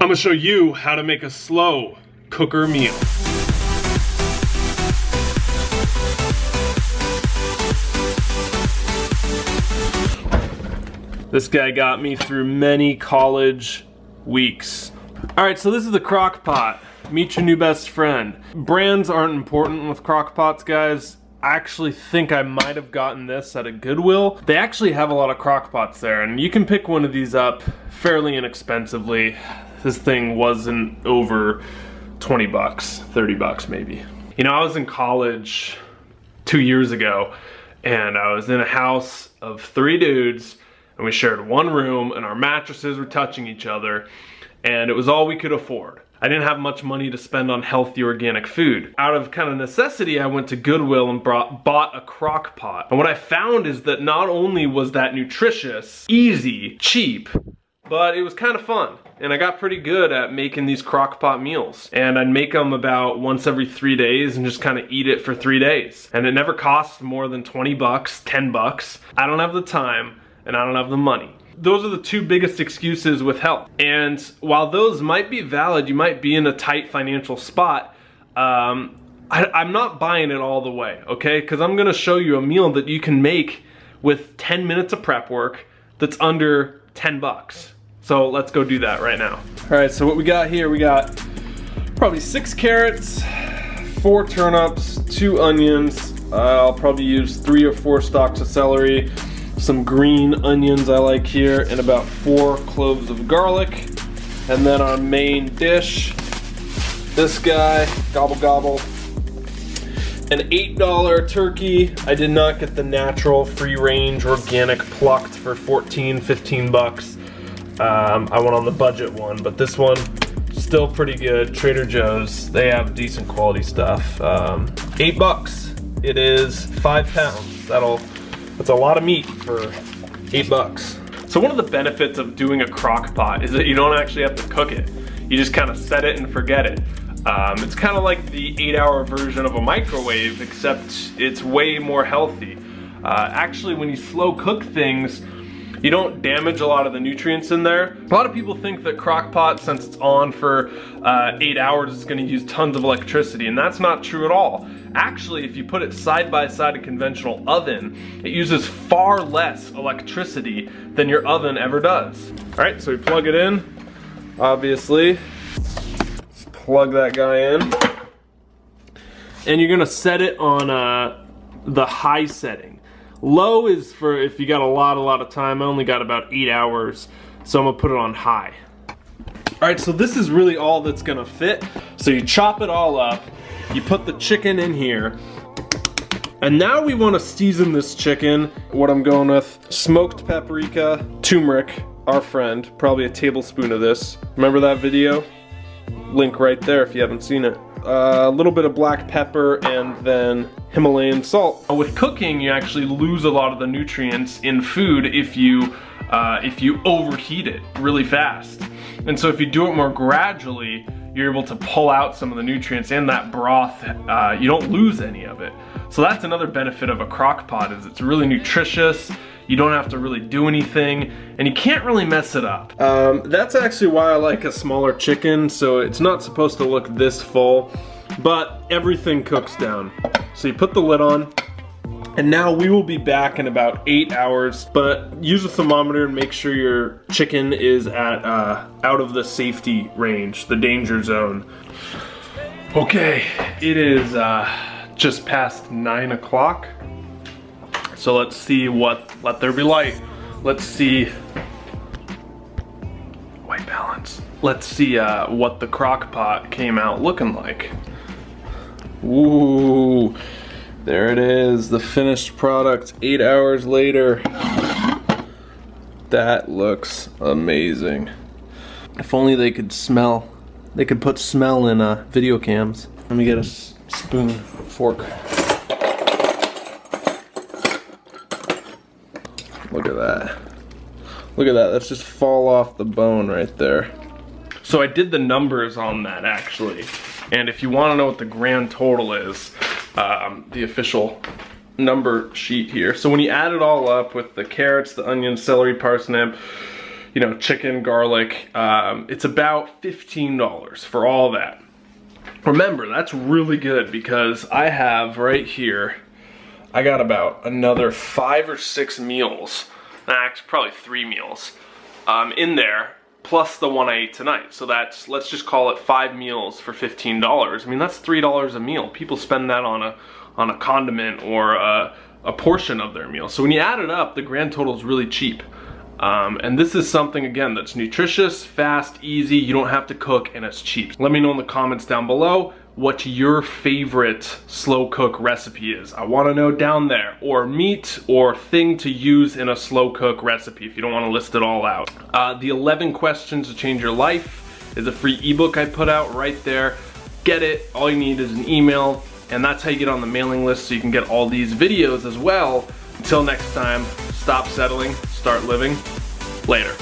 I'm gonna show you how to make a slow cooker meal. This guy got me through many college weeks. All right, so this is the crock pot. Meet your new best friend. Brands aren't important with crock pots, guys. I actually think I might have gotten this at a Goodwill. They actually have a lot of crock pots there, and you can pick one of these up fairly inexpensively. This thing wasn't over 20 bucks, 30 bucks maybe. You know, I was in college 2 years ago, and I was in a house of 3 dudes, and we shared one room, and our mattresses were touching each other, and it was all we could afford. I didn't have much money to spend on healthy organic food. Out of kind of necessity, I went to Goodwill and bought a crock pot. And what I found is that not only was that nutritious, easy, cheap, but it was kind of fun. And I got pretty good at making these crock pot meals. And I'd make them about once every 3 days and just kind of eat it for 3 days. And it never cost more than 20 bucks, 10 bucks. I don't have the time and I don't have the money. Those are the 2 biggest excuses with health. And while those might be valid, you might be in a tight financial spot, I'm not buying it all the way, okay? Because I'm gonna show you a meal that you can make with 10 minutes of prep work that's under 10 bucks. So let's go do that right now. All right, so what we got here, we got probably 6 carrots, 4 turnips, 2 onions. I'll probably use 3 or 4 stalks of celery, some green onions I like here, and about 4 cloves of garlic. And then our main dish, this guy, gobble gobble. An $8 turkey. I did not get the natural, free-range, organic plucked for 14, 15 bucks. I went on the budget one, but this one, still pretty good. Trader Joe's, they have decent quality stuff. 8 bucks. It is 5 pounds. That's a lot of meat for 8 bucks. So one of the benefits of doing a crock pot is that you don't actually have to cook it. You just kind of set it and forget it. It's kind of like the 8-hour version of a microwave, except it's way more healthy. Actually, when you slow cook things, you don't damage a lot of the nutrients in there. A lot of people think that crock pot, since it's on for 8 hours, is gonna use tons of electricity, and that's not true at all. Actually, if you put it side by side a conventional oven, it uses far less electricity than your oven ever does. All right, so we plug it in, obviously. Just plug that guy in. And you're gonna set it on the high setting. Low is for if you got a lot of time. I only got about 8 hours, so I'm gonna put it on high. All right, so this is really all that's gonna fit. So you chop it all up, you put the chicken in here, and now we wanna season this chicken. What I'm going with, smoked paprika, turmeric, our friend, probably a tablespoon of this. Remember that video? Link right there if you haven't seen it. A little bit of black pepper, and then Himalayan salt. With cooking, you actually lose a lot of the nutrients in food if you overheat it really fast. And so if you do it more gradually, you're able to pull out some of the nutrients in that broth. You don't lose any of it. So that's another benefit of a crock pot, is it's really nutritious. You don't have to really do anything, and you can't really mess it up. That's actually why I like a smaller chicken, so it's not supposed to look this full, but everything cooks down. So you put the lid on, and now we will be back in about 8 hours, but use a thermometer and make sure your chicken is at out of the safety range, the danger zone. Okay, it is just past 9 o'clock. So let's see let there be light. Let's see, white balance. Let's see what the crock pot came out looking like. Ooh, there it is, the finished product 8 hours later. That looks amazing. If only they could smell. They could put smell in video cams. Let me get a spoon, fork. Look at that. Look at that, that's just fall off the bone right there. So I did the numbers on that actually. And if you wanna know what the grand total is, the official number sheet here. So when you add it all up with the carrots, the onions, celery, parsnip, you know, chicken, garlic. It's about $15 for all that. Remember, that's really good because I have right here, I got about another 5 or 6 meals, actually probably 3 meals, in there, plus the one I ate tonight. So that's, let's just call it 5 meals for $15. I mean, that's $3 a meal. People spend that on a condiment or a portion of their meal. So when you add it up, the grand total is really cheap. And this is something, again, that's nutritious, fast, easy, you don't have to cook, and it's cheap. Let me know in the comments down below what your favorite slow cook recipe is. I want to know down there, or meat or thing to use in a slow cook recipe if you don't want to list it all out. The 11 questions to change your life is a free ebook I put out right there. Get it, all you need is an email, and that's how you get on the mailing list so you can get all these videos as well. Until next time, stop settling, start living. Later.